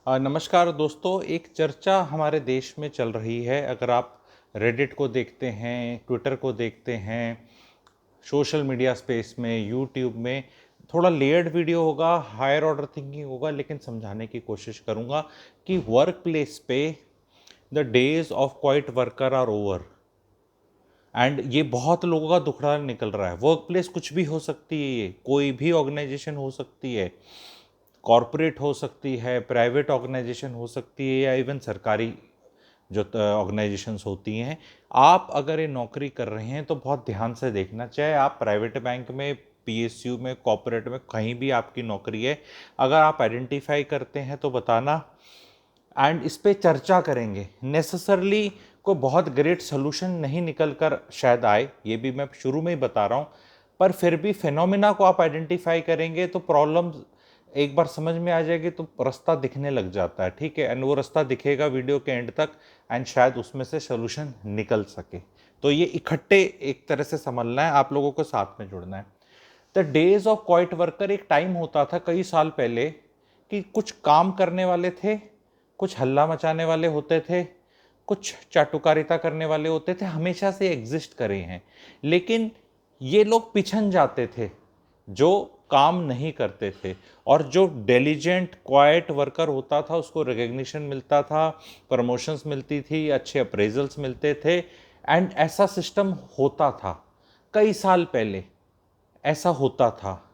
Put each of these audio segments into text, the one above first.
नमस्कार दोस्तों, एक चर्चा हमारे देश में चल रही है। अगर आप रेडिट को देखते हैं, ट्विटर को देखते हैं, सोशल मीडिया स्पेस में, यूट्यूब में, थोड़ा लेयर्ड वीडियो होगा, हायर ऑर्डर थिंकिंग होगा, लेकिन समझाने की कोशिश करूंगा कि वर्क प्लेस पे the days of quiet worker are over. And ये बहुत लोगों का दुखड़ा निकल रहा है। वर्क प्लेस कुछ भी हो सकती है, ये कोई भी ऑर्गेनाइजेशन हो सकती है, कॉरपोरेट हो सकती है, प्राइवेट ऑर्गेनाइजेशन हो सकती है, या इवन सरकारी जो ऑर्गेनाइजेशंस होती हैं। आप अगर ये नौकरी कर रहे हैं तो बहुत ध्यान से देखना, चाहे आप प्राइवेट बैंक में, पीएसयू में, कॉरपोरेट में, कहीं भी आपकी नौकरी है, अगर आप आइडेंटिफाई करते हैं तो बताना। एंड इस पे चर्चा करेंगे। नेसेसरली कोई बहुत ग्रेट सोल्यूशन नहीं निकल कर शायद आए, ये भी मैं शुरू में ही बता रहा हूँ, पर फिर भी फिनोमिना को आप आइडेंटिफाई करेंगे तो प्रॉब्लम एक बार समझ में आ जाएगी, तो रास्ता दिखने लग जाता है। ठीक है, एंड वो रास्ता दिखेगा वीडियो के एंड तक, एंड शायद उसमें से सोल्यूशन निकल सके। तो ये इकट्ठे एक तरह से समझना है, आप लोगों को साथ में जुड़ना है। The days of quiet worker, एक टाइम होता था कई साल पहले कि कुछ काम करने वाले थे, कुछ हल्ला मचाने वाले होते थे, कुछ चाटुकारिता करने वाले होते थे, हमेशा से एग्जिस्ट करे हैं। लेकिन ये लोग पिछन जाते थे जो काम नहीं करते थे, और जो डिलीजेंट क्वाइट वर्कर होता था उसको रिकग्निशन मिलता था, प्रमोशंस मिलती थी, अच्छे अप्रेजल्स मिलते थे। एंड ऐसा सिस्टम होता था कई साल पहले, ऐसा होता था।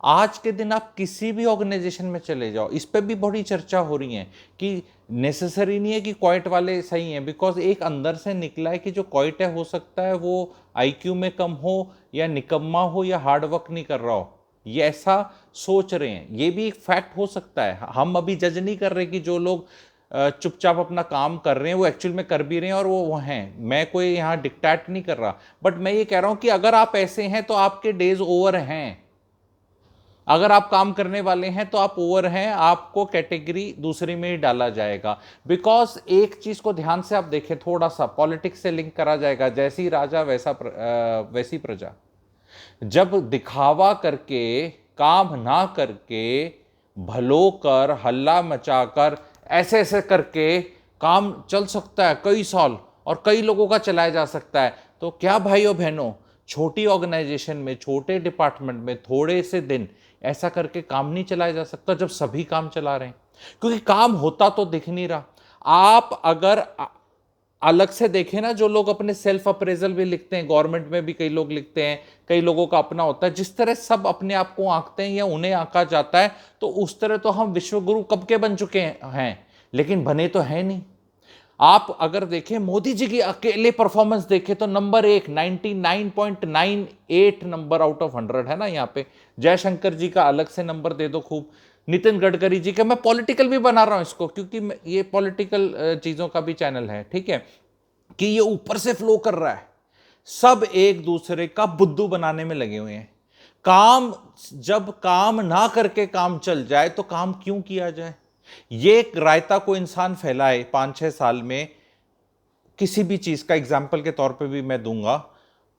आज के दिन आप किसी भी ऑर्गेनाइजेशन में चले जाओ, इस पे भी बड़ी चर्चा हो रही है कि नेसेसरी नहीं है कि क्वाइट वाले सही हैं, बिकॉज एक अंदर से निकला है कि जो क्वाइट है हो सकता है वो आईक्यू में कम हो, या निकम्मा हो, या हार्ड वर्क नहीं कर रहा हो। ये ऐसा सोच रहे हैं, ये भी एक फैक्ट हो सकता है। हम अभी जज नहीं कर रहे कि जो लोग चुपचाप अपना काम कर रहे हैं वो एक्चुअल में कर भी रहे हैं और वो हैं। मैं कोई यहाँ डिक्टेट नहीं कर रहा, बट मैं ये कह रहा हूं कि अगर आप ऐसे हैं तो आपके डेज ओवर हैं। अगर आप काम करने वाले हैं तो आप ओवर हैं, आपको कैटेगरी दूसरी में ही डाला जाएगा। बिकॉज एक चीज को ध्यान से आप देखें, थोड़ा सा पॉलिटिक्स से लिंक करा जाएगा, जैसी राजा वैसी प्रजा। जब दिखावा करके, काम ना करके, भलो कर, हल्ला मचाकर, ऐसे ऐसे करके काम चल सकता है कई साल, और कई लोगों का चलाया जा सकता है, तो क्या भाइयों बहनों, छोटी ऑर्गेनाइजेशन में, छोटे डिपार्टमेंट में थोड़े से दिन ऐसा करके काम नहीं चलाया जा सकता जब सभी काम चला रहे हैं? क्योंकि काम होता तो दिख नहीं रहा। आप अगर अलग से देखें ना, जो लोग अपने सेल्फ अप्रेजल भी लिखते हैं, गवर्नमेंट में भी कई लोग लिखते हैं, कई लोगों का अपना होता है, जिस तरह सब अपने आप को आंकते हैं या उन्हें आंका जाता है, तो उस तरह तो हम विश्वगुरु कब के बन चुके हैं, लेकिन बने तो है नहीं। आप अगर देखें मोदी जी की अकेले परफॉर्मेंस देखें तो नंबर 1, 99.98 नंबर आउट ऑफ 100 है ना यहाँ पे। जयशंकर जी का अलग से नंबर दे दो खूब। नितिन गडकरी जी का, मैं पॉलिटिकल भी बना रहा हूं इसको क्योंकि ये पॉलिटिकल चीजों का भी चैनल है, ठीक है, कि ये ऊपर से फ्लो कर रहा है। सब एक दूसरे का बुद्धू बनाने में लगे हुए हैं। काम, जब काम ना करके काम चल जाए तो काम क्यों किया जाए? ये एक रायता को इंसान फैलाए 5-6 साल में, किसी भी चीज का एग्जाम्पल के तौर पे भी मैं दूंगा,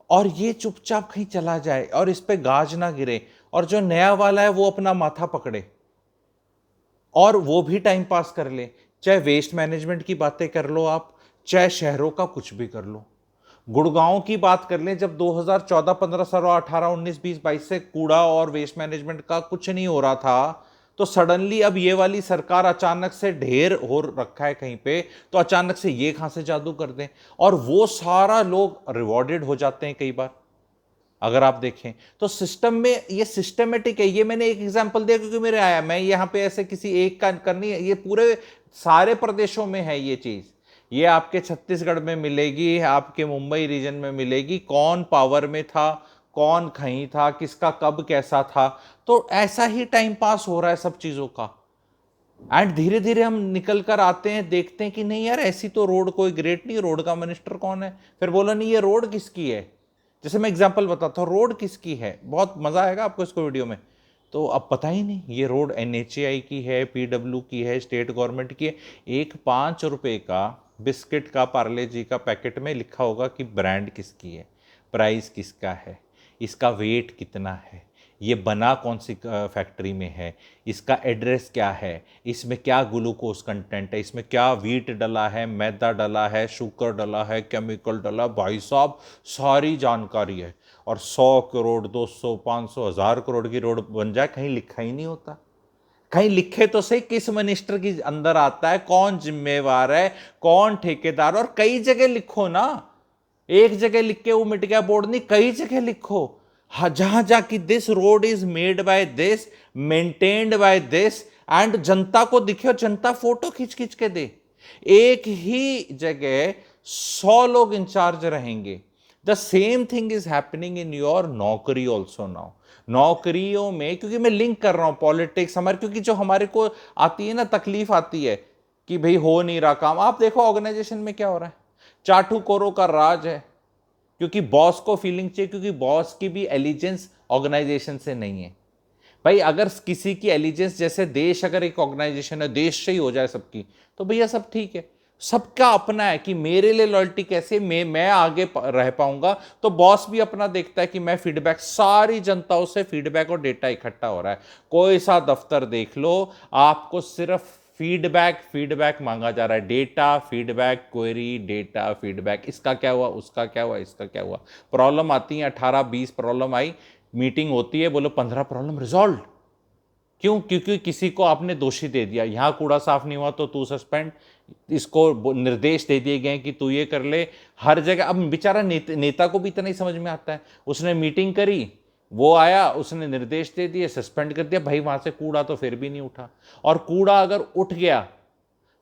और ये चुपचाप कहीं चला जाए और इस पे गाज ना गिरे, और जो नया वाला है वो अपना माथा पकड़े और वो भी टाइम पास कर ले। चाहे वेस्ट मैनेजमेंट की बातें कर लो आप, चाहे शहरों का कुछ भी कर लो। गुड़गांव की बात कर लें, जब 2014, 15, 16, 18, 19, 20, 22 से कूड़ा और वेस्ट मैनेजमेंट का कुछ नहीं हो रहा था, तो सडनली अब ये वाली सरकार अचानक से ढेर हो रखा है कहीं पे, तो अचानक से ये कहां से जादू कर दें, और वो सारा लोग रिवॉर्डेड हो जाते हैं कई बार। अगर आप देखें तो सिस्टम में ये सिस्टमेटिक है। ये मैंने एक एग्जांपल दिया क्योंकि मेरे आया, मैं यहां पे ऐसे किसी एक का करनी है, ये पूरे सारे प्रदेशों में है ये चीज। ये आपके छत्तीसगढ़ में मिलेगी, आपके मुंबई रीजन में मिलेगी, कौन पावर में था, कौन कहीं था, किसका कब कैसा था। तो ऐसा ही टाइम पास हो रहा है सब चीजों का। एंड धीरे धीरे हम निकल कर आते हैं, देखते हैं कि नहीं यार, ऐसी तो रोड कोई ग्रेट नहीं, रोड का मिनिस्टर कौन है, फिर बोला नहीं ये रोड किसकी है। जैसे मैं एग्जांपल बताता हूँ, रोड किसकी है, बहुत मजा आएगा आपको इसको वीडियो में। तो अब पता ही नहीं ये रोड एनएचएआई की है, पीडब्ल्यू की है, स्टेट गवर्नमेंट की है। एक 5 रुपए का बिस्किट का, पार्ले जी का पैकेट में लिखा होगा कि ब्रांड किसकी है, प्राइस किसका है, इसका वेट कितना है, ये बना कौन सी फैक्ट्री में है, इसका एड्रेस क्या है, इसमें क्या ग्लूकोज कंटेंट है, इसमें क्या वीट डला है, मैदा डला है, शुगर डला है, केमिकल डला, भाई साहब सारी जानकारी है। और 100 करोड़ 200 500 1000 करोड़ की रोड बन जाए, कहीं लिखा ही नहीं होता। कहीं लिखे तो सही किस मिनिस्टर की अंदर आता है, कौन जिम्मेवार है, कौन ठेकेदार, और कई जगह लिखो ना। एक जगह लिख के वो मिट गया बोर्ड नहीं, कई जगह लिखो। हाँ, जहां जहां की this road is made by this, maintained by this, and जनता को दिखे और जनता फोटो खींच खींच के दे। एक ही जगह 100 लोग इंचार्ज रहेंगे। The same thing is happening in your नौकरी ऑल्सो नाउ। नौकरियों में, क्योंकि मैं लिंक कर रहा हूं पॉलिटिक्स हमारे, क्योंकि जो हमारे को आती है ना तकलीफ आती है कि भाई हो नहीं रहा काम। आप देखो ऑर्गेनाइजेशन में क्या हो रहा है, चाटू कोरो का राज है, क्योंकि बॉस को फीलिंग चाहिए, क्योंकि बॉस की भी एलिजेंस ऑर्गेनाइजेशन से नहीं है। भाई अगर किसी की एलिजेंस, जैसे देश अगर एक ऑर्गेनाइजेशन है, देश से ही हो जाए सबकी, तो भैया सब ठीक है। सबका अपना है कि मेरे लिए लॉयल्टी कैसे, मैं आगे रह पाऊंगा। तो बॉस भी अपना देखता है कि मैं फीडबैक, सारी जनताओं से फीडबैक और डेटा इकट्ठा हो रहा है। कोई सा दफ्तर देख लो, आपको सिर्फ फीडबैक फीडबैक मांगा जा रहा है। Data feedback query, data feedback, इसका क्या हुआ, उसका क्या हुआ, इसका क्या हुआ। प्रॉब्लम आती है 18-20 प्रॉब्लम आई, मीटिंग होती है, बोलो 15 प्रॉब्लम रिजॉल्व। क्यों? क्योंकि किसी को आपने दोषी दे दिया, यहां कूड़ा साफ नहीं हुआ तो तू सस्पेंड, इसको निर्देश दे दिए गए कि तू ये कर ले। हर जगह अब बेचारा नेता को भी इतना ही समझ में आता है, उसने मीटिंग करी, वो आया, उसने निर्देश दे दिए, सस्पेंड कर दिया। भाई वहां से कूड़ा तो फिर भी नहीं उठा, और कूड़ा अगर उठ गया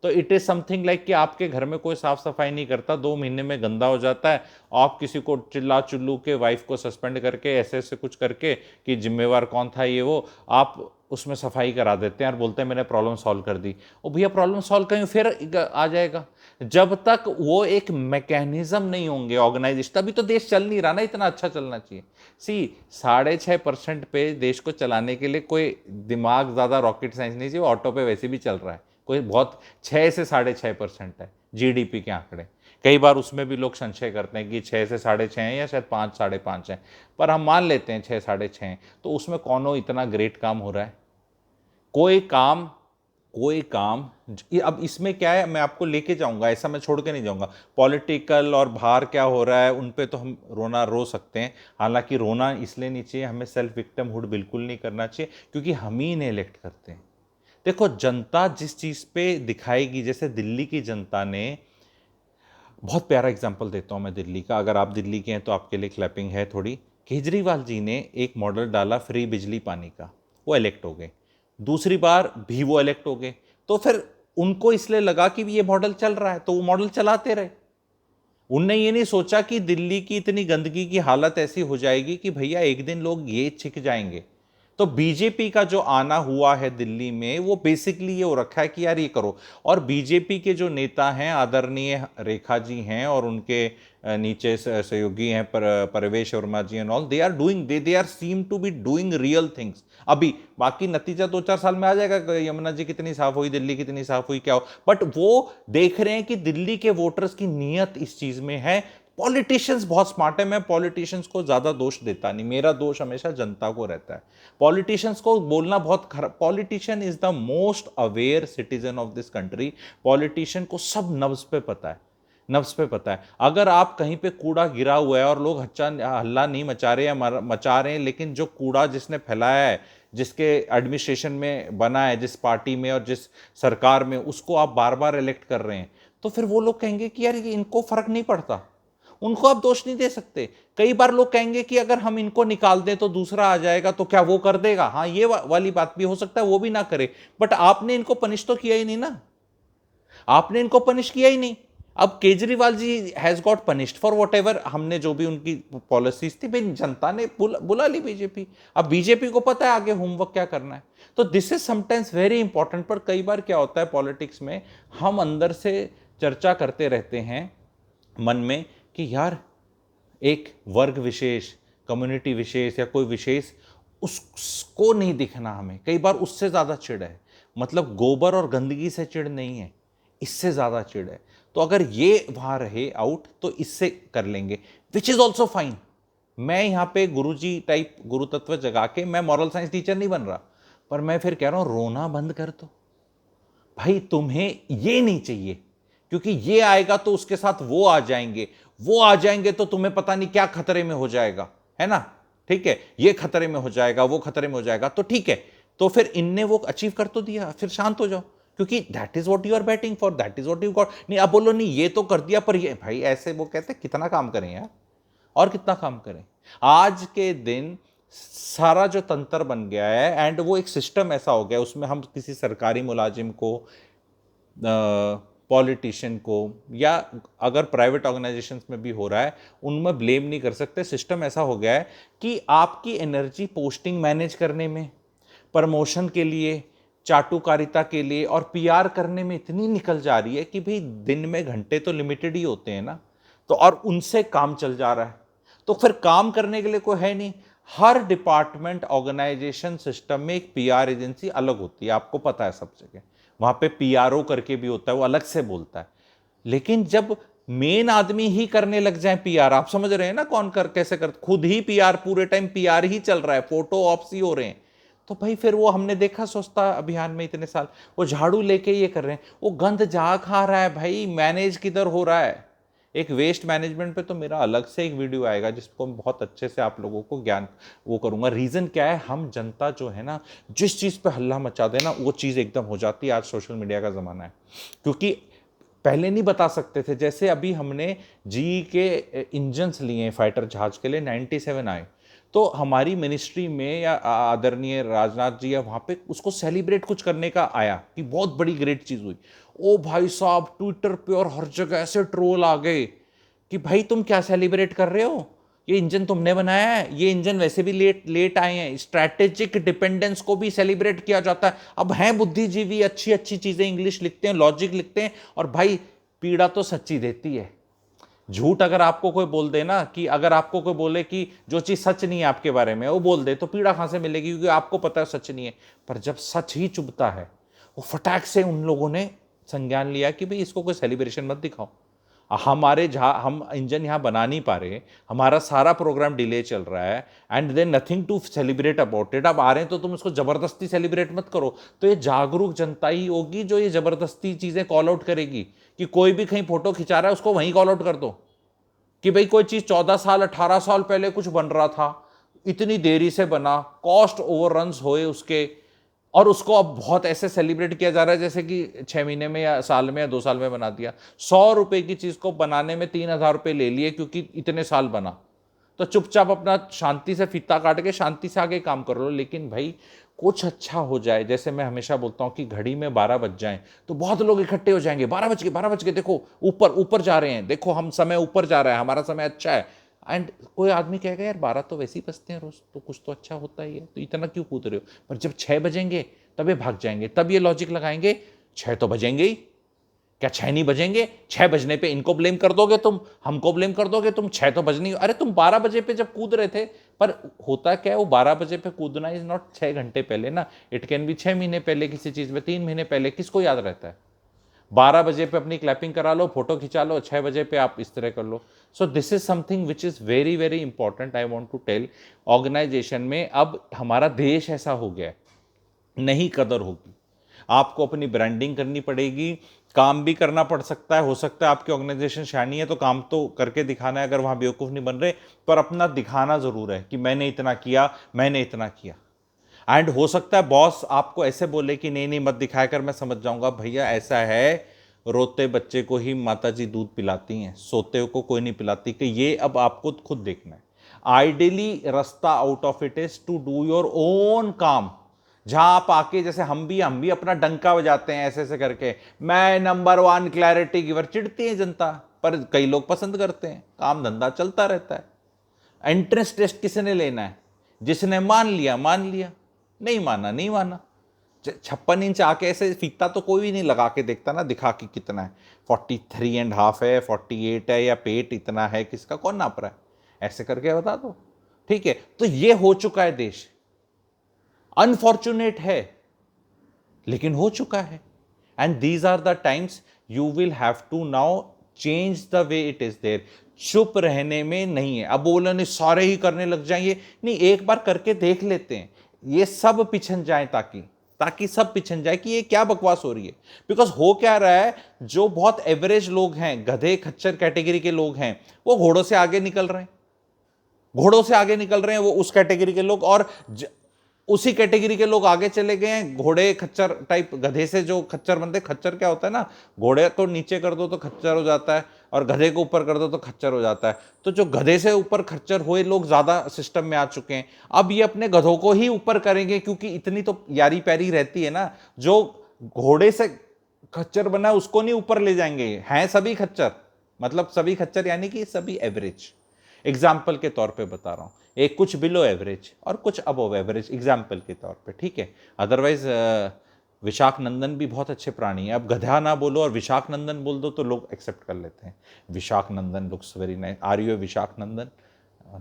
तो इट इज समथिंग लाइक कि आपके घर में कोई साफ सफाई नहीं करता, 2 महीने में गंदा हो जाता है। आप किसी को चिल्ला चुल्लू के, वाइफ को सस्पेंड करके, ऐसे ऐसे कुछ करके कि जिम्मेवार कौन था ये वो, आप उसमें सफाई करा देते हैं और बोलते हैं मैंने प्रॉब्लम सॉल्व कर दी। ओ भैया प्रॉब्लम सॉल्व करें फिर आ जाएगा। जब तक वो एक मैकेनिज्म नहीं होंगे ऑर्गेनाइजेशन, तभी तो देश चल नहीं रहा ना, इतना अच्छा चलना चाहिए। सी 6.5% पे देश को चलाने के लिए कोई दिमाग, ज़्यादा रॉकेट साइंस नहीं चाहिए, ऑटो पे वैसे भी चल रहा है। कोई बहुत 6 से 6.5% है जीडीपी के आंकड़े। कई बार उसमें भी लोग संशय करते हैं कि 6 से 6.5 है या शायद 5 5.5 है, पर हम मान लेते हैं 6 6.5 है। तो उसमें कौन इतना ग्रेट काम हो रहा है? कोई काम अब इसमें क्या है, मैं आपको लेके जाऊंगा, ऐसा मैं छोड़ के नहीं जाऊंगा। पॉलिटिकल और बाहर क्या हो रहा है उन पे तो हम रो सकते हैं, हालांकि रोना इसलिए नहीं चाहिए, हमें सेल्फ विक्टिमहुड बिल्कुल नहीं करना चाहिए, क्योंकि हम ही इन्हें इलेक्ट करते हैं। देखो जनता जिस चीज़ पे दिखाएगी, जैसे दिल्ली की जनता ने, बहुत प्यारा एग्जांपल देता हूँ मैं दिल्ली का, अगर आप दिल्ली के हैं तो आपके लिए क्लैपिंग है थोड़ी। केजरीवाल जी ने एक मॉडल डाला फ्री बिजली पानी का, वो इलेक्ट हो गए, दूसरी बार भी वो इलेक्ट हो गए। तो फिर उनको इसलिए लगा कि ये मॉडल चल रहा है तो वो मॉडल चलाते रहे। उनने ये नहीं सोचा कि दिल्ली की इतनी गंदगी की हालत ऐसी हो जाएगी कि भैया एक दिन लोग ये छिक जाएंगे। तो बीजेपी का जो आना हुआ है दिल्ली में, वो बेसिकली ये हो रखा है कि यार ये करो। और बीजेपी के जो नेता हैं, आदरणीय रेखा जी हैं और उनके नीचे सहयोगी हैं Parvesh Verma ji and all, they are doing, they are seem to be doing real things. अभी बाकी नतीजा 2-4 साल में आ जाएगा, यमुना जी कितनी साफ हुई, दिल्ली कितनी साफ हुई, क्या हो, बट वो देख रहे हैं कि दिल्ली के वोटर्स की नीयत इस चीज में है। पॉलिटिशियंस बहुत स्मार्ट है, मैं पॉलिटिशियंस को ज्यादा दोष देता नहीं, मेरा दोष हमेशा जनता को रहता है। पॉलिटिशियंस को बोलना बहुत खराब, politician is the most aware citizen of this country. Politician को सब नब्ज पे पता है, नब्ज पे पता है। अगर आप कहीं पे कूड़ा गिरा हुआ है और लोग हल्ला नहीं मचा रहे या मचा रहे हैं, लेकिन जो कूड़ा जिसने फैलाया है, जिसके एडमिनिस्ट्रेशन में बना है, जिस पार्टी में और जिस सरकार में, उसको आप बार बार इलेक्ट कर रहे हैं, तो फिर वो लोग कहेंगे कि यार ये इनको फर्क नहीं पड़ता। उनको आप दोष नहीं दे सकते। कई बार लोग कहेंगे कि अगर हम इनको निकाल दें तो दूसरा आ जाएगा, तो क्या वो कर देगा? हाँ, ये वाली बात भी हो सकता है वो भी ना करे, बट आपने इनको पनिश तो किया ही नहीं ना, आपने इनको पनिश किया ही नहीं। अब Kejriwal ji has got punished for what ever, हमने जो भी उनकी पॉलिसीज थी, भाई जनता ने बुला ली बीजेपी। अब बीजेपी को पता है आगे होमवर्क क्या करना है। तो this is sometimes very important. पर कई बार क्या होता है पॉलिटिक्स में, हम अंदर से चर्चा करते रहते हैं मन में कि यार एक वर्ग विशेष, कम्युनिटी विशेष या कोई विशेष, उसको नहीं दिखना हमें। कई बार उससे ज़्यादा चिढ़ है, मतलब गोबर और गंदगी से चिढ़ नहीं है, इससे ज़्यादा चिढ़ है। तो अगर ये वहाँ रहे आउट तो इससे कर लेंगे, विच इज़ ऑल्सो फाइन। मैं यहाँ पे गुरुजी टाइप गुरु तत्व जगा के मैं मॉरल साइंस टीचर नहीं बन रहा, पर मैं फिर कह रहा हूँ रोना बंद कर दो भाई, तुम्हें ये नहीं चाहिए, क्योंकि ये आएगा तो उसके साथ वो आ जाएंगे, वो आ जाएंगे तो तुम्हें पता नहीं क्या खतरे में हो जाएगा, है ना। ठीक है, ये खतरे में हो जाएगा, वो खतरे में हो जाएगा, तो ठीक है, तो फिर इनने वो अचीव कर तो दिया, फिर शांत हो जाओ, क्योंकि that is what you are batting for, that is what you got. नहीं अब बोलो नहीं ये तो कर दिया, पर ये भाई ऐसे वो कहते कितना काम करें यार, और कितना काम करें। आज के दिन सारा जो तंत्र बन गया है, एंड वो एक सिस्टम ऐसा हो गया, उसमें हम किसी सरकारी मुलाजिम को, पॉलिटिशियन को, या अगर प्राइवेट ऑर्गेनाइजेशंस में भी हो रहा है उनमें ब्लेम नहीं कर सकते। सिस्टम ऐसा हो गया है कि आपकी एनर्जी पोस्टिंग मैनेज करने में, प्रमोशन के लिए, चाटुकारिता के लिए और पीआर करने में इतनी निकल जा रही है कि भाई दिन में घंटे तो लिमिटेड ही होते हैं ना, तो और उनसे काम चल जा रहा है, तो फिर काम करने के लिए कोई है नहीं। हर डिपार्टमेंट, ऑर्गेनाइजेशन, सिस्टम में एक पीआर एजेंसी अलग होती है, आपको पता है सब जगह, वहां पे पीआरओ करके भी होता है, वो अलग से बोलता है। लेकिन जब मेन आदमी ही करने लग जाए पीआर, आप समझ रहे हैं ना कौन कर कैसे कर, खुद ही पीआर, पूरे टाइम पीआर ही चल रहा है, फोटो ऑप्स ही हो रहे हैं, तो भाई फिर वो हमने देखा स्वच्छता अभियान में इतने साल वो झाड़ू लेके ये कर रहे हैं, वो गंद जा खा रहा है भाई, मैनेज किधर हो रहा है। एक वेस्ट मैनेजमेंट पे तो मेरा अलग से एक वीडियो आएगा जिसको मैं बहुत अच्छे से आप लोगों को ज्ञान वो करूंगा। रीजन क्या है, हम जनता जो है ना, जिस चीज पे हल्ला मचा दे ना वो चीज एकदम हो जाती है। आज सोशल मीडिया का जमाना है, क्योंकि पहले नहीं बता सकते थे। जैसे अभी हमने जी के इंजन्स लिए फाइटर जहाज के लिए, 97 आए, तो हमारी मिनिस्ट्री में या आदरणीय राजनाथ जी या वहाँ पे उसको सेलिब्रेट कुछ करने का आया कि बहुत बड़ी ग्रेट चीज़ हुई। ओ भाई साहब, ट्विटर पे और हर जगह ऐसे ट्रोल आ गए कि भाई तुम क्या सेलिब्रेट कर रहे हो, ये इंजन तुमने बनाया है, ये इंजन वैसे भी लेट लेट आए हैं, स्ट्रैटेजिक डिपेंडेंस को भी सेलिब्रेट किया जाता है। अब हैं बुद्धिजीवी, अच्छी अच्छी चीज़ें इंग्लिश लिखते हैं, लॉजिक लिखते हैं, और भाई पीड़ा तो सच्ची देती है। झूठ अगर आपको कोई बोल दे ना, कि अगर आपको कोई बोले कि जो चीज सच नहीं है आपके बारे में वो बोल दे, तो पीड़ा कहां से मिलेगी, क्योंकि आपको पता है सच नहीं है। पर जब सच ही चुभता है, वो फटाक से उन लोगों ने संज्ञान लिया कि भाई इसको कोई सेलिब्रेशन मत दिखाओ। हमारे जहाँ हम इंजन यहाँ बना नहीं पा रहे, हमारा सारा प्रोग्राम डिले चल रहा है, and then nothing to celebrate about it. अब आ रहे हैं तो तुम इसको जबरदस्ती सेलिब्रेट मत करो। तो ये जागरूक जनता ही होगी जो ये जबरदस्ती चीजें कॉल आउट करेगी, कि कोई भी कहीं फोटो खिंचा रहा है उसको वहीं कॉल आउट कर दो, कि भाई कोई चीज 14 साल 18 साल पहले कुछ बन रहा था, इतनी देरी से बना, कॉस्ट ओवररन्स हुए उसके, और उसको अब बहुत ऐसे सेलिब्रेट किया जा रहा है जैसे कि 6 महीने में या साल में या 2 साल में बना दिया। 100 रुपए की चीज को बनाने में 3,000 रुपए ले लिए क्योंकि इतने साल बना। तो चुपचाप अपना शांति से फीता काट के शांति से आगे काम कर लो। लेकिन भाई कुछ अच्छा हो जाए, जैसे मैं हमेशा बोलता हूँ कि घड़ी में 12 बज जाएं तो बहुत लोग इकट्ठे हो जाएंगे, 12 बज के देखो ऊपर ऊपर जा रहे हैं, देखो हम समय ऊपर जा रहा है, हमारा समय अच्छा है। एंड कोई आदमी कहेगा यार 12 तो वैसे ही बजते हैं रोज, तो कुछ तो अच्छा होता ही है, तो इतना क्यों कूद रहे हो। पर जब 6 बजेंगे तब ये भाग जाएंगे, तब ये लॉजिक लगाएंगे 6 तो बजेंगे ही, क्या 6 नहीं बजेंगे, 6 बजने पे इनको ब्लेम कर दोगे, तुम हमको ब्लेम कर दोगे, तुम 6 तो बजनी, अरे तुम 12 बजे पे जब कूद रहे थे। पर होता क्या है, वो 12 बजे पे कूदना इज नॉट 6 घंटे पहले ना, इट कैन बी 6 महीने पहले किसी चीज में, 3 महीने पहले, किसको याद रहता है। 12 बजे पे अपनी क्लैपिंग करा लो, फोटो खिंचा लो, 6 बजे पे आप इस तरह कर लो। So this is something which is very very important, I want to tell. Organisation में अब हमारा देश ऐसा हो गया है, नहीं कदर होगी, आपको अपनी ब्रांडिंग करनी पड़ेगी, काम भी करना पड़ सकता है, हो सकता है आपकी ऑर्गेनाइजेशन शानी है तो काम तो करके दिखाना है अगर वहाँ बेवकूफ़ नहीं बन रहे, पर अपना दिखाना ज़रूर है कि मैंने इतना किया, मैंने इतना किया। एंड हो सकता है बॉस आपको ऐसे बोले कि नहीं नहीं मत दिखाया कर, मैं समझ जाऊंगा भैया ऐसा है, रोते बच्चे को ही माता जी दूध पिलाती हैं, सोते को कोई नहीं पिलाती, कि ये अब आपको खुद देखना है। आइडियली रास्ता out of it is to do your own काम, जहां आप आके, जैसे हम भी अपना डंका बजाते हैं ऐसे ऐसे करके, मैं नंबर 1 क्लैरिटी गिवर, चिढ़ती है जनता, पर कई लोग पसंद करते हैं, काम धंधा चलता रहता है। एंट्रेंस टेस्ट किसने लेना है, जिसने मान लिया मान लिया, नहीं माना नहीं माना। 56 इंच आके ऐसे फीता तो कोई भी नहीं लगा के देखता ना, दिखा के कितना है, 43.5 है, 48 है, या पेट इतना है, किसका कौन नाप रहा है, ऐसे करके बता दो। ठीक है, तो ये हो चुका है देश, अनफॉर्चुनेट है लेकिन हो चुका है। And these are the times you will have to now change the way it is there. चुप रहने में नहीं है। अब बोलने सारे ही करने लग जाएंगे, नहीं, एक बार करके देख लेते हैं, ये सब पिछन जाए, ताकि ताकि सब पिछन जाए कि ये क्या बकवास हो रही है। बिकॉज हो क्या रहा है, जो बहुत एवरेज लोग हैं, गधे खच्चर कैटेगरी के लोग हैं, वो घोड़ों से आगे निकल रहे हैं, घोड़ों से आगे निकल रहे हैं वो उस कैटेगरी के लोग, और उसी कैटेगरी के लोग आगे चले गए हैं घोड़े खच्चर टाइप। गधे से जो खच्चर बनते, खच्चर क्या होता है ना, घोड़े को नीचे कर दो तो खच्चर हो जाता है, और गधे को ऊपर कर दो तो खच्चर हो जाता है। तो जो गधे से ऊपर खच्चर हुए लोग ज्यादा सिस्टम में आ चुके हैं। अब ये अपने गधों को ही ऊपर करेंगे, क्योंकि इतनी तो यारी पैरी रहती है ना। जो घोड़े से खच्चर बना है उसको नहीं ऊपर ले जाएंगे, हैं सभी खच्चर, मतलब सभी खच्चर यानी कि सभी एवरेज। एग्जाम्पल के तौर पे बता रहा हूं, एक कुछ बिलो एवरेज और कुछ अबव एवरेज, एग्जाम्पल के तौर पे, ठीक है। अदरवाइज विशाख नंदन भी बहुत अच्छे प्राणी है। अब गधा ना बोलो और विशाख नंदन बोल दो तो लोग एक्सेप्ट कर लेते हैं। Vishakh Nandan looks very nice, are you Vishakh Nandan,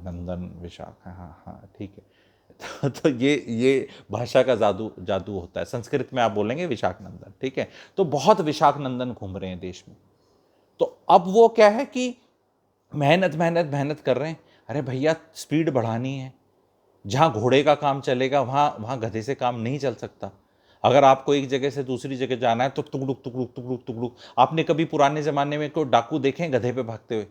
Nandan Vishakh, हाँ हाँ हाँ ठीक है। तो ये भाषा का जादू जादू होता है। संस्कृत में आप बोलेंगे विशाख नंदन, ठीक है। तो बहुत विशाख नंदन घूम रहे हैं देश में। तो अब वो क्या है कि मेहनत मेहनत मेहनत कर रहे हैं। अरे भैया, स्पीड बढ़ानी है, जहां घोड़े का काम चलेगा वहां वहां गधे से काम नहीं चल सकता। अगर आपको एक जगह से दूसरी जगह जाना है तो तुगड़ुक तुगड़ुक तुगड़ुक तुगड़ुक। आपने कभी पुराने जमाने में कोई डाकू देखे हैं गधे पे भागते हुए?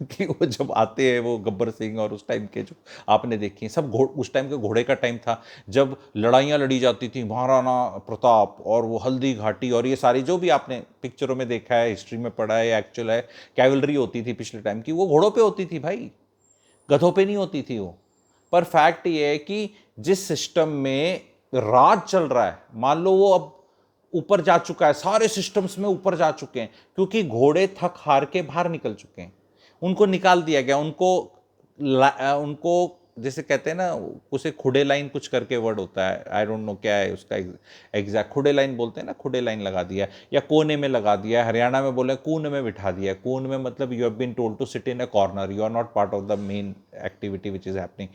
कि वो जब आते हैं, वो गब्बर सिंह और उस टाइम के जो आपने देखी हैं, सब उस टाइम के घोड़े का टाइम था, जब लड़ाइयाँ लड़ी जाती थी, महाराणा प्रताप और वो हल्दी घाटी और ये सारी जो भी आपने पिक्चरों में देखा है, हिस्ट्री में पढ़ा है, एक्चुअल है, कैवलरी होती थी पिछले टाइम की, वो घोड़ों पे होती थी भाई, गधों पे नहीं होती थी वो। पर फैक्ट ये है कि जिस सिस्टम में राज चल रहा है, मान लो वो अब ऊपर जा चुका है, सारे सिस्टम्स में ऊपर जा चुके हैं, क्योंकि घोड़े थक हार के बाहर निकल चुके हैं, उनको निकाल दिया गया, उनको जैसे कहते हैं ना, उसे खुडे लाइन कुछ करके वर्ड होता है, आई डोंट नो क्या है उसका एग्जैक्ट, खुडे लाइन बोलते हैं ना, खुडे लाइन लगा दिया या कोने में लगा दिया, हरियाणा में बोले कून में बिठा दिया। कून में मतलब you have been told to sit in a corner, you are not part of the main activity which is happening.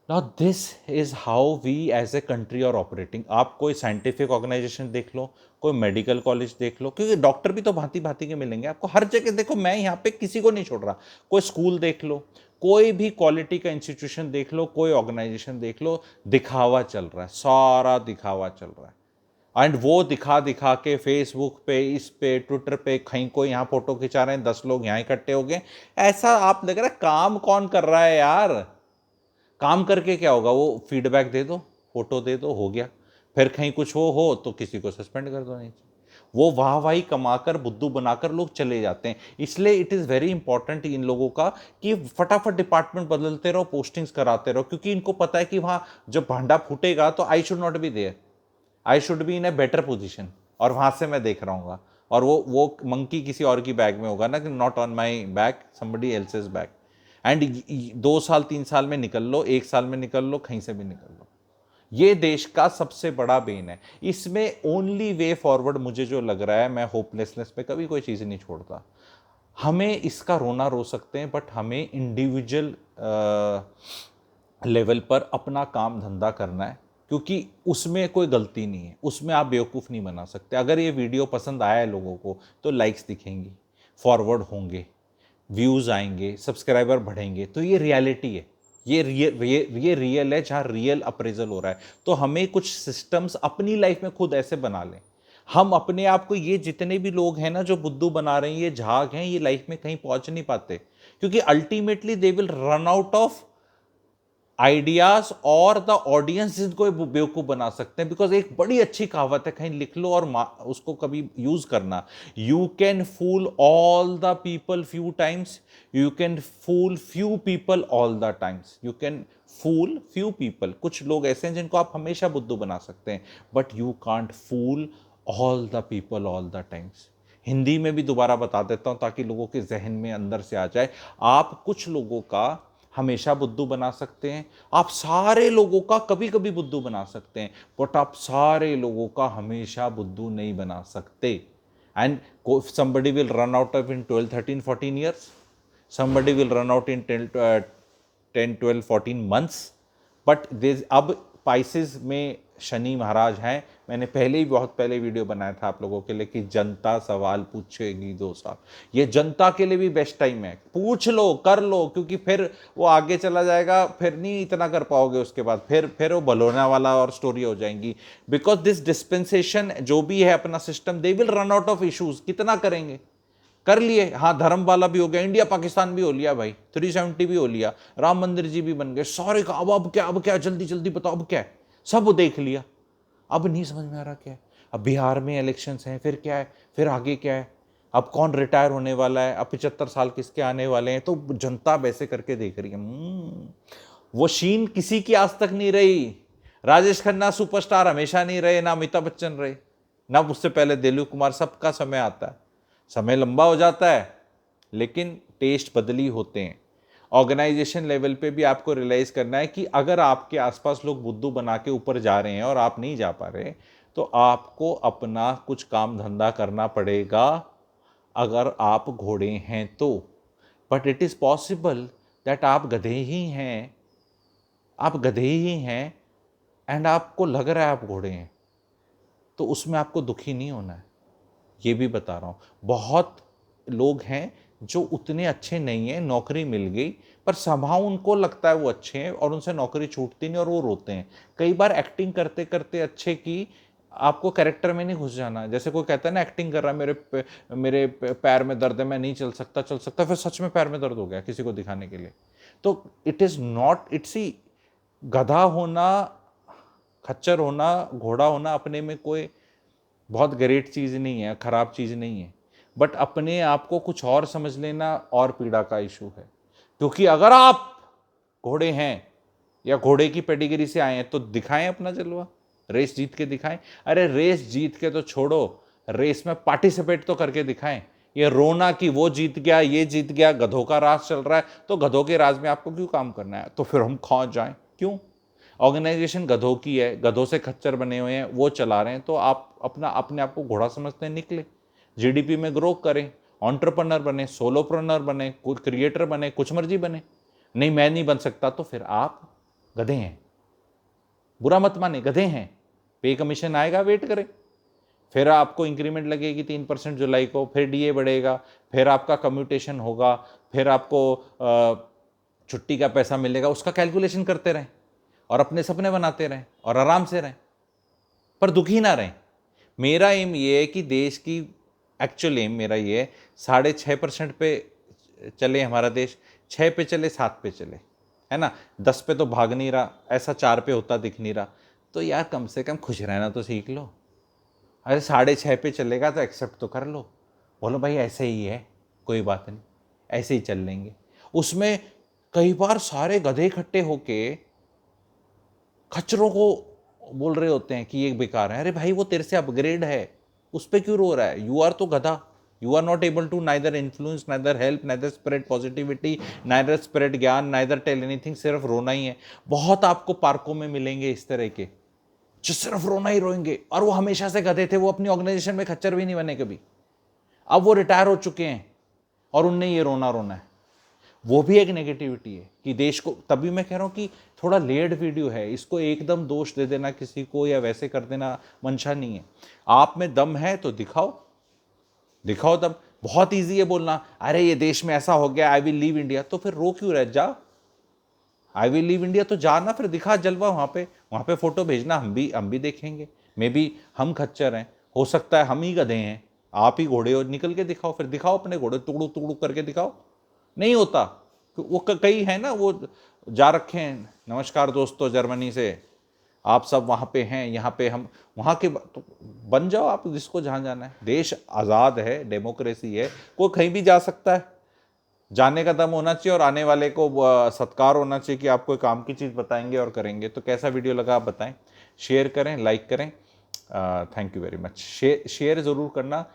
Now this is how we as a country are operating. आप कोई साइंटिफिक ऑर्गेनाइजेशन देख लो, कोई medical college देख लो, क्योंकि doctor भी तो भांति भांति के मिलेंगे आपको हर जगह। देखो, मैं यहाँ पे किसी को नहीं छोड़ रहा, कोई स्कूल देख लो, कोई भी क्वालिटी का इंस्टीट्यूशन देख लो, कोई ऑर्गेनाइजेशन देख लो, दिखावा चल रहा है, सारा दिखावा चल रहा है। एंड वो दिखा दिखा के फेसबुक पे, इस पे, ट्विटर पे, कहीं कोई यहाँ फोटो खिंचा रहे हैं, 10 लोग यहाँ इकट्ठे हो गए। ऐसा आप लग रहा है काम कौन कर रहा है यार? काम करके क्या होगा? वो फीडबैक दे दो, फोटो दे दो, हो गया। फिर कहीं कुछ हो तो किसी को सस्पेंड कर दो, नहीं। वो वाहवाही कमाकर, बुद्धू बनाकर लोग चले जाते हैं। इसलिए it is very important in लोगों का कि फटाफट डिपार्टमेंट बदलते रहो, पोस्टिंग्स कराते रहो, क्योंकि इनको पता है कि वहाँ जब भांडा फूटेगा तो I should not be there, I should be in a better position, और वहाँ से मैं देख रहा हूँ, और वो मंकी किसी और की बैग में होगा ना, कि not on my bag, somebody else's bag. And 2 साल 3 साल में निकल लो, 1 साल में निकल लो, कहीं से भी निकल लो। ये देश का सबसे बड़ा बेन है। इसमें ओनली वे फॉरवर्ड मुझे जो लग रहा है, मैं होपलेसनेस पे कभी कोई चीज़ नहीं छोड़ता। हमें इसका रोना रो सकते हैं, बट हमें इंडिविजुअल लेवल पर अपना काम धंधा करना है, क्योंकि उसमें कोई गलती नहीं है, उसमें आप बेवकूफ़ नहीं बना सकते। अगर ये वीडियो पसंद आया है लोगों को तो लाइक्स दिखेंगी, फॉरवर्ड होंगे, व्यूज़ आएंगे, सब्सक्राइबर बढ़ेंगे, तो ये रियलिटी है, ये रियल है, जहाँ रियल अप्रेजल हो रहा है। तो हमें कुछ सिस्टम्स अपनी लाइफ में खुद ऐसे बना लें, हम अपने आप को, ये जितने भी लोग हैं ना जो बुद्धू बना रहे हैं, ये झाग हैं, ये लाइफ में कहीं पहुंच नहीं पाते, क्योंकि ultimately they will run out of ideas और द ऑडियंस जिनको बेवकूफ बना सकते हैं। बिकॉज एक बड़ी अच्छी कहावत है, कहीं लिख लो और उसको कभी यूज करना, you can fool all the people few times, you can fool few people all the times. You can fool few people, कुछ लोग ऐसे हैं जिनको आप हमेशा बुद्धू बना सकते हैं, but you can't fool all the people all the times. Hindi में भी दोबारा बता देता हूं ताकि लोगों के जहन में अंदर से आ जाए। आप कुछ लोगों का हमेशा बुद्धू बना सकते हैं, आप सारे लोगों का कभी कभी बुद्धू बना सकते हैं, बट आप सारे लोगों का हमेशा बुद्धू नहीं बना सकते। And somebody will run out of in 12 13 14 years, somebody will run out in 10 12 14 months, but अब पाइसेस में शनि महाराज हैं। मैंने पहले ही बहुत पहले वीडियो बनाया था आप लोगों के लिए कि जनता सवाल पूछेगी 2 साल। ये जनता के लिए भी बेस्ट टाइम है, पूछ लो, कर लो, क्योंकि फिर वो आगे चला जाएगा, फिर नहीं इतना कर पाओगे उसके बाद, फिर वो भलोना वाला और स्टोरी हो जाएंगी। बिकॉज दिस डिस्पेंसेशन जो भी है अपना system, they will run out of issues. कितना करेंगे, कर लिए, हाँ धर्म वाला भी हो गया, इंडिया पाकिस्तान भी हो लिया भाई, 370 भी हो लिया, राम मंदिर जी भी बन गए, सारे का अब क्या जल्दी जल्दी बताओ अब क्या है, सब देख लिया। अब नहीं समझ में आ रहा क्या है। अब बिहार में इलेक्शंस हैं, फिर क्या है, फिर आगे क्या है, अब कौन रिटायर होने वाला है, अब 75 साल किसके आने वाले हैं, तो जनता वैसे करके देख रही है। वो शीन किसी की आज तक नहीं रही। राजेश खन्ना सुपरस्टार हमेशा नहीं रहे, ना अमिताभ बच्चन रहे, ना उससे पहले दिलीप कुमार। सबका समय आता है, समय लंबा हो जाता है, लेकिन टेस्ट बदली होते हैं। ऑर्गेनाइजेशन लेवल पे भी आपको रियलाइज करना है कि अगर आपके आसपास लोग बुद्धू बना के ऊपर जा रहे हैं और आप नहीं जा पा रहे, तो आपको अपना कुछ काम धंधा करना पड़ेगा, अगर आप घोड़े हैं तो। But it is possible that आप गधे ही हैं, आप गधे ही हैं एंड आपको लग रहा है आप घोड़े हैं, तो उसमें आपको दुखी नहीं होना है। ये भी बता रहा हूँ, बहुत लोग हैं जो उतने अच्छे नहीं हैं, नौकरी मिल गई पर संभाव उनको लगता है वो अच्छे हैं और उनसे नौकरी छूटती नहीं और वो रोते हैं। कई बार एक्टिंग करते करते अच्छे की, आपको कैरेक्टर में नहीं घुस जाना। जैसे कोई कहता है ना एक्टिंग कर रहा है, मेरे पैर में दर्द है, मैं नहीं चल सकता, फिर सच में पैर में दर्द हो गया किसी को दिखाने के लिए। तो it is not, it's he गधा होना, खच्चर होना, घोड़ा होना अपने में कोई बहुत ग्रेट चीज़ नहीं है, ख़राब चीज़ नहीं है। बट अपने आप को कुछ और समझ लेना और पीड़ा का इशू है। क्योंकि अगर आप घोड़े हैं या घोड़े की पेडिग्री से आए हैं तो दिखाएं अपना जलवा, रेस जीत के दिखाएं। अरे रेस जीत के तो छोड़ो, रेस में पार्टिसिपेट तो करके दिखाएं। ये रोना कि वो जीत गया, ये जीत गया, गधों का राज चल रहा है, तो गधों के राज में आपको क्यों काम करना है? तो फिर हम खा जाएं क्यों? ऑर्गेनाइजेशन गधों की है, गधों से खच्चर बने हुए हैं, वो चला रहे हैं, तो आप अपने आप को घोड़ा समझते हैं, निकले, जीडीपी में ग्रो करें, एंटरप्रेन्योर बने, सोलोप्रेन्योर बने, क्रिएटर बने, कुछ मर्जी बने। नहीं मैं नहीं बन सकता, तो फिर आप गधे हैं, बुरा मत माने, गधे हैं। पे कमीशन आएगा, वेट करें, फिर आपको इंक्रीमेंट लगेगी 3% जुलाई को, फिर डीए बढ़ेगा, फिर आपका कम्यूटेशन होगा, फिर आपको छुट्टी का पैसा मिलेगा, उसका कैलकुलेशन करते रहें और अपने सपने बनाते रहें और आराम से रहें, पर दुखी ना रहें। मेरा एम ये है कि देश की, एक्चुअल एम मेरा ये है 6.5% पे चले हमारा देश, 6 पे चले, 7 पे चले, है ना। 10 पे तो भाग नहीं रहा, ऐसा 4 पे होता दिख नहीं रहा, तो यार कम से कम खुश रहना तो सीख लो। अरे 6.5 पे चलेगा तो एक्सेप्ट तो कर लो, बोलो भाई ऐसे ही है, कोई बात नहीं, ऐसे ही चल लेंगे। उसमें कई बार सारे गधे इकट्ठे होके खच्चरों को बोल रहे होते हैं कि ये बेकार है। अरे भाई वो तेरे से अपग्रेड है, उस पर क्यों रो रहा है? यू आर तो गधा, you are not able to neither influence, neither help, neither spread positivity, neither spread ज्ञान, नाइदर टेल एनीथिंग, सिर्फ रोना ही है। बहुत आपको पार्कों में मिलेंगे इस तरह के जो सिर्फ रोना ही रोएंगे, और वो हमेशा से गधे थे, वो अपनी ऑर्गेनाइजेशन में खच्चर भी नहीं बने कभी, अब वो रिटायर हो चुके हैं और उनने ये रोना रोना है। वो भी एक नेगेटिविटी है कि देश को, तभी मैं कह रहा हूं कि थोड़ा लेयर्ड वीडियो है, इसको एकदम दोष दे देना किसी को या वैसे कर देना मंशा नहीं है। आप में दम है तो दिखाओ, दिखाओ दम। बहुत इजी है बोलना, अरे ये देश में ऐसा हो गया, आई विल लीव इंडिया, तो फिर रो क्यों रह जा? आई विल लीव इंडिया तो जाना, फिर दिखा जलवा, वहां पे फोटो भेजना, हम भी देखेंगे। मे बी हम खच्चर हैं, हो सकता है हम ही गधे हैं, आप ही घोड़े हो, निकल के दिखाओ, फिर दिखाओ अपने घोड़े, टुकड़ू टुकड़ू करके दिखाओ। नहीं होता, वो कई है ना, वो जा रखे हैं, नमस्कार दोस्तों जर्मनी से, आप सब वहाँ पे हैं, यहाँ पे हम, वहाँ के तो बन जाओ आप, जिसको जहाँ जाना है। देश आज़ाद है, डेमोक्रेसी है, कोई कहीं भी जा सकता है। जाने का दम होना चाहिए और आने वाले को सत्कार होना चाहिए कि आप कोई काम की चीज़ बताएंगे और करेंगे। तो कैसा वीडियो लगा आप बताएं, शेयर करें, लाइक करें। Thank you very much. Share ज़रूर करना,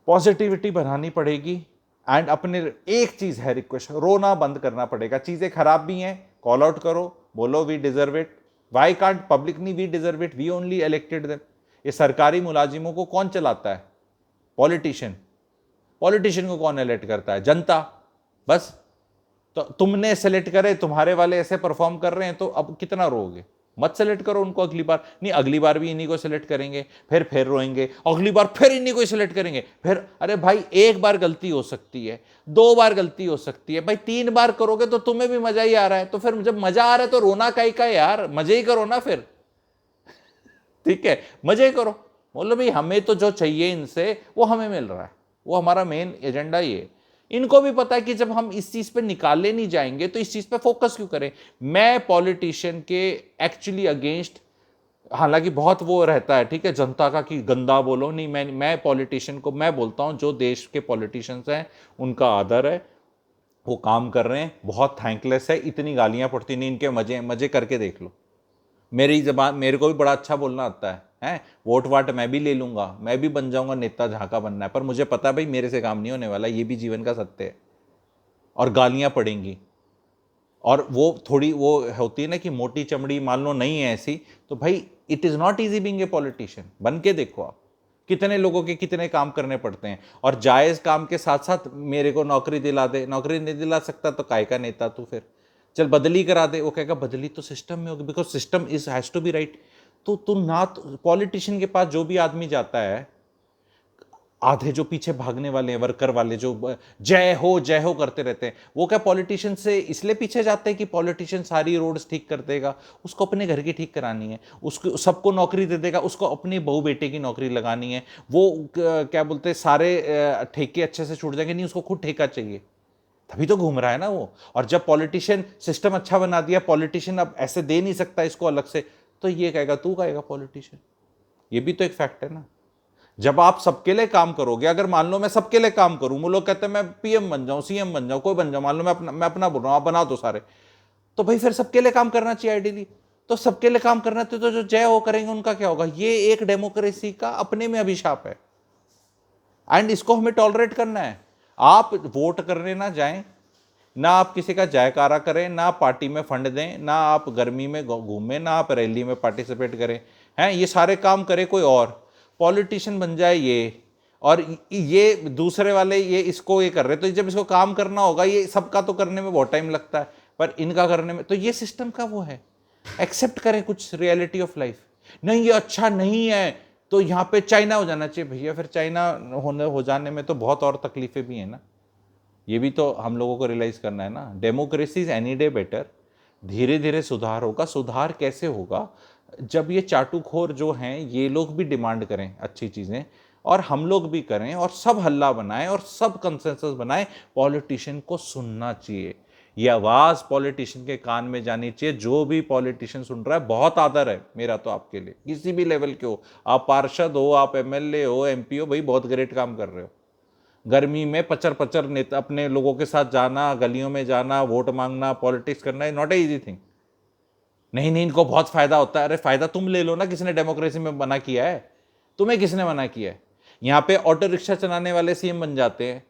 पॉजिटिविटी बढ़ानी पड़ेगी। एंड अपने, एक चीज़ है रिक्वेस्ट, रोना बंद करना पड़ेगा। चीज़ें खराब भी हैं, कॉल आउट करो, बोलो we deserve it. Why can't public नहीं we deserve it, we only elected them. ये सरकारी मुलाजिमों को कौन चलाता है? पॉलिटिशियन। पॉलिटिशियन को कौन इलेक्ट करता है? जनता। बस, तो तुमने सेलेक्ट करे, तुम्हारे वाले ऐसे परफॉर्म कर रहे हैं, तो अब कितना रोगे? मत सेलेक्ट करो उनको अगली बार। नहीं, अगली बार भी इन्हीं को सेलेक्ट करेंगे, फिर रोएंगे, अगली बार फिर इन्हीं को सेलेक्ट करेंगे, फिर। अरे भाई, एक बार गलती हो सकती है, 2 बार गलती हो सकती है भाई, 3 बार करोगे तो तुम्हें भी मजा ही आ रहा है, तो फिर जब मजा आ रहा है तो रोना काहे का यार, मजे ही करो ना फिर। ठीक है, मजे करो, बोलो भाई हमें तो जो चाहिए इनसे वो हमें मिल रहा है, वो हमारा मेन एजेंडा ही है। इनको भी पता है कि जब हम इस चीज पे निकालने नहीं जाएंगे तो इस चीज पे फोकस क्यों करें। मैं पॉलिटिशियन के एक्चुअली अगेंस्ट, हालांकि बहुत वो रहता है, ठीक है, जनता का कि गंदा बोलो, नहीं, मैं पॉलिटिशियन को मैं बोलता हूं, जो देश के पॉलिटिशियंस हैं उनका आदर है, वो काम कर रहे हैं, बहुत थैंकलेस है, इतनी गालियां पड़ती नहीं, इनके मजे मजे करके देख लो। मेरी जबान, मेरे को भी बड़ा अच्छा बोलना आता है वोट वाट मैं भी ले लूंगा, मैं भी बन जाऊंगा नेता जहां का बनना है, पर मुझे पता है भाई मेरे से काम नहीं होने वाला, ये भी जीवन का सत्य है, और गालियां पड़ेंगी। और वो थोड़ी वो होती है ना कि मोटी चमड़ी मान लो नहीं है ऐसी, तो भाई it is not easy being a politician. बन के देखो आप, कितने लोगों के कितने काम करने पड़ते हैं, और जायज़ काम के साथ साथ मेरे को नौकरी दिला दे, नौकरी नहीं दिला सकता तो काय का नेता तू, फिर चल बदली करा दे, वो कहेगा बदली तो सिस्टम में होगी, because system is has to be right. तो तू ना, पॉलिटिशियन के पास जो भी आदमी जाता है, आधे जो पीछे भागने वाले हैं वर्कर वाले, जो जय हो करते रहते हैं, वो क्या पॉलिटिशियन से इसलिए पीछे जाते हैं कि पॉलिटिशियन सारी रोड्स ठीक कर देगा, उसको अपने घर की ठीक करानी है, उसको सबको नौकरी दे देगा, उसको अपने बहू बेटे की नौकरी लगानी है, वो क्या बोलते हैं सारे ठेके अच्छे से छूट जाएंगे, नहीं उसको खुद ठेका चाहिए, तभी तो घूम रहा है ना वो। और जब पॉलिटिशियन सिस्टम अच्छा बना दिया, पॉलिटिशियन अब ऐसे दे नहीं सकता इसको अलग से, तो ये कहेगा तू कहेगा पॉलिटिशियन। ये भी तो एक फैक्ट है ना। जब आप सबके लिए काम करोगे, अगर मान लो मैं सबके लिए काम करूं, वो लोग कहते हैं मैं पीएम बन जाऊं, सीएम बन जाऊं, कोई बन जाऊं, मान लो मैं अपना बोल रहा हूं, आप बना दो सारे, तो भाई फिर सबके लिए काम करना चाहिए आइडियली। तो सबके लिए काम करना चाहिए, तो जो जय हो करेंगे उनका क्या होगा। ये एक डेमोक्रेसी का अपने में अभिशाप है, एंड इसको हमें टॉलरेट करना है। आप वोट करने ना जाएं, ना आप किसी का जयकारा करें, ना पार्टी में फंड दें, ना आप गर्मी में घूमें, ना आप रैली में पार्टिसिपेट करें, हैं ये सारे काम करे कोई और, पॉलिटिशियन बन जाए ये, और ये दूसरे वाले ये इसको ये कर रहे, तो जब इसको काम करना होगा, ये सबका तो करने में बहुत टाइम लगता है, पर इनका करने में, तो ये सिस्टम का वो है। एक्सेप्ट करें कुछ रियलिटी ऑफ लाइफ। नहीं ये अच्छा नहीं है तो यहाँ पे चाइना हो जाना चाहिए, भैया फिर चाइना हो जाने में तो बहुत और तकलीफें भी हैं ना। ये भी तो हम लोगों को रियलाइज करना है ना। Democracy is any day better. धीरे धीरे सुधार होगा। सुधार कैसे होगा, जब ये चाटुखोर जो हैं ये लोग भी डिमांड करें अच्छी चीज़ें, और हम लोग भी करें, और सब हल्ला बनाएं और सब कंसेंसस बनाएं। पॉलिटिशियन को सुनना चाहिए, ये आवाज़ पॉलिटिशियन के कान में जानी चाहिए। जो भी पॉलिटिशियन सुन रहा है, बहुत आदर है मेरा तो आपके लिए, किसी भी लेवल के हो, आप पार्षद हो, आप एमएलए हो, एमपी हो, भाई बहुत ग्रेट काम कर रहे हो। गर्मी में पचर पचर नेता अपने लोगों के साथ जाना, गलियों में जाना, वोट मांगना, पॉलिटिक्स करना is not a easy thing. नहीं नहीं, इनको बहुत फायदा होता है। अरे फायदा तुम ले लो ना, किसने डेमोक्रेसी में मना किया है? तुम्हें किसने मना किया है? यहाँ पे ऑटो रिक्शा चलाने वाले सीएम बन जाते हैं,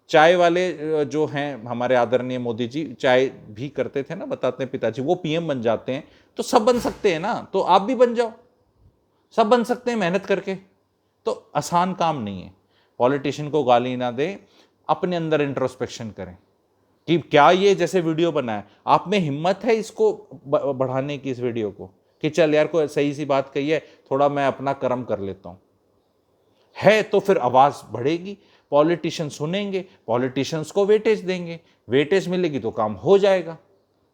चाय वाले जो हैं हमारे आदरणीय मोदी जी चाय भी करते थे ना, बताते हैं पिताजी, वो पीएम बन जाते हैं। तो सब बन सकते हैं ना, तो आप भी बन जाओ, सब बन सकते हैं मेहनत करके। तो आसान काम नहीं है। पॉलिटिशियन को गाली ना दें, अपने अंदर इंट्रोस्पेक्शन करें कि क्या ये जैसे वीडियो बनाए, आप में हिम्मत है इसको बढ़ाने की, इस वीडियो को, कि चल यार कोई सही सी बात कही है, थोड़ा मैं अपना कर्म कर लेता हूं, है तो फिर आवाज बढ़ेगी, पॉलिटिशियन सुनेंगे, पॉलिटिशियंस को वेटेज देंगे, वेटेज मिलेगी तो काम हो जाएगा।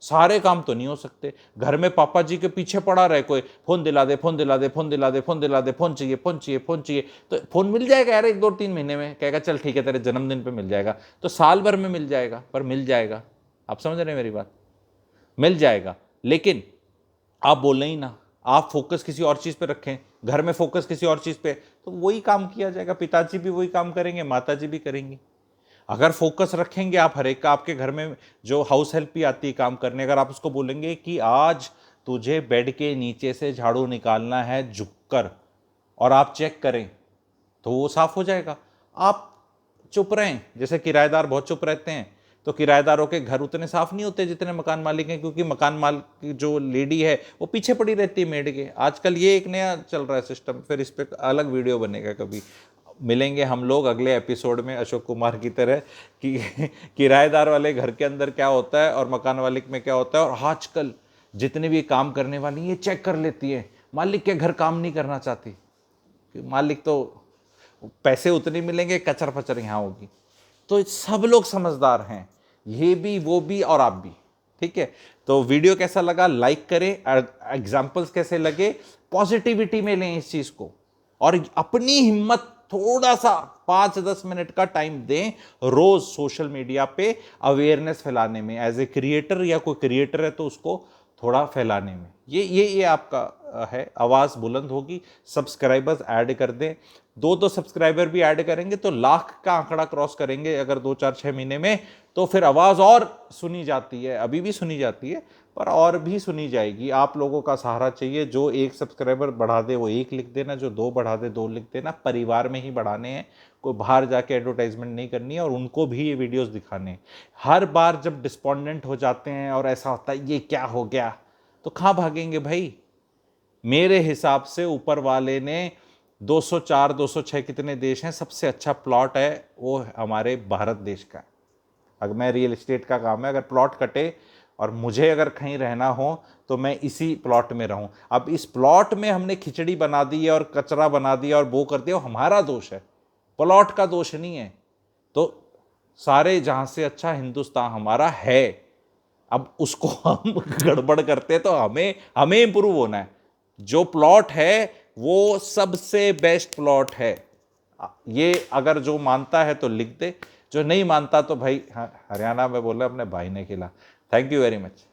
सारे काम तो नहीं हो सकते। घर में पापा जी के पीछे पड़ा रहे कोई, फोन दिला दे, फोन दिला दे, फोन दिला दे, फोन दिला दे, फोन चाहिए, फोन चाहिए, फोन चाहिए, तो फोन मिल जाएगा यार 1 2 3 महीने में, कहेगा चल ठीक है तेरे जन्मदिन पे मिल जाएगा, तो साल भर में मिल जाएगा, पर मिल जाएगा। आप समझ रहे हैं मेरी बात? मिल जाएगा, लेकिन आप बोलें ही ना, आप फोकस किसी और चीज़ पे रखें, घर में फोकस किसी और चीज़ पे, तो वही काम किया जाएगा। पिताजी भी वही काम करेंगे, माताजी भी करेंगी। अगर फोकस रखेंगे आप हर एक का, आपके घर में जो हाउस हेल्प भी आती है काम करने, अगर आप उसको बोलेंगे कि आज तुझे बेड के नीचे से झाड़ू निकालना है झुककर, और आप चेक करें, तो वो साफ हो जाएगा। आप चुप रहें, जैसे किराएदार बहुत चुप रहते हैं, तो किराएदारों के घर उतने साफ नहीं होते जितने मकान मालिक हैं, क्योंकि मकान मालिक की जो लेडी है वो पीछे पड़ी रहती है मेड के। आजकल ये एक नया चल रहा है सिस्टम, फिर इस पर अलग वीडियो बनेगा। कभी मिलेंगे हम लोग अगले एपिसोड में अशोक कुमार की तरह, कि किराएदार वाले घर के अंदर क्या होता है और मकान मालिक में क्या होता है। और आजकल जितने भी काम करने वाली ये चेक कर लेती है मालिक के घर काम नहीं करना चाहती, कि मालिक तो पैसे उतने मिलेंगे, कचर पचर यहाँ होगी। तो सब लोग समझदार हैं, ये भी वो भी और आप भी। ठीक है, तो वीडियो कैसा लगा लाइक करें, एग्जाम्पल्स कैसे लगे पॉजिटिविटी में लें इस चीज को, और अपनी हिम्मत थोड़ा सा 5-10 मिनट का टाइम दें रोज सोशल मीडिया पे अवेयरनेस फैलाने में। एज ए क्रिएटर या कोई क्रिएटर है तो उसको थोड़ा फैलाने में ये आपका है, आवाज़ बुलंद होगी। सब्सक्राइबर्स ऐड कर दें, 2 सब्सक्राइबर भी ऐड करेंगे तो लाख का आंकड़ा क्रॉस करेंगे अगर 2-4-6 महीने में, तो फिर आवाज़ और सुनी जाती है, अभी भी सुनी जाती है पर और भी सुनी जाएगी। आप लोगों का सहारा चाहिए, जो 1 सब्सक्राइबर बढ़ा दे वो 1 लिख देना, जो 2 बढ़ा दे 2 लिख देना। परिवार में ही बढ़ाने हैं, कोई बाहर जाके एडवर्टाइजमेंट नहीं करनी है, और उनको भी ये वीडियोस दिखाने हैं। हर बार जब डिस्पोंडेंट हो जाते हैं और ऐसा होता है ये क्या हो गया, तो कहाँ भागेंगे भाई। मेरे हिसाब से ऊपर वाले ने 204 206 कितने देश हैं, सबसे अच्छा प्लॉट है वो हमारे भारत देश का है। अगर मैं रियल एस्टेट का काम है, अगर प्लॉट कटे और मुझे अगर कहीं रहना हो तो मैं इसी प्लॉट में रहूं। अब इस प्लॉट में हमने खिचड़ी बना दी है और कचरा बना दिया और वो कर दिया, हमारा दोष है, प्लॉट का दोष नहीं है। तो सारे जहां से अच्छा हिंदुस्तान हमारा है, अब उसको हम गड़बड़ करते तो हमें इंप्रूव होना है। जो प्लॉट है वो सबसे बेस्ट प्लॉट है, ये अगर जो मानता है तो लिख दे, जो नहीं मानता तो भाई हरियाणा में बोला अपने भाई ने खिला। Thank you very much.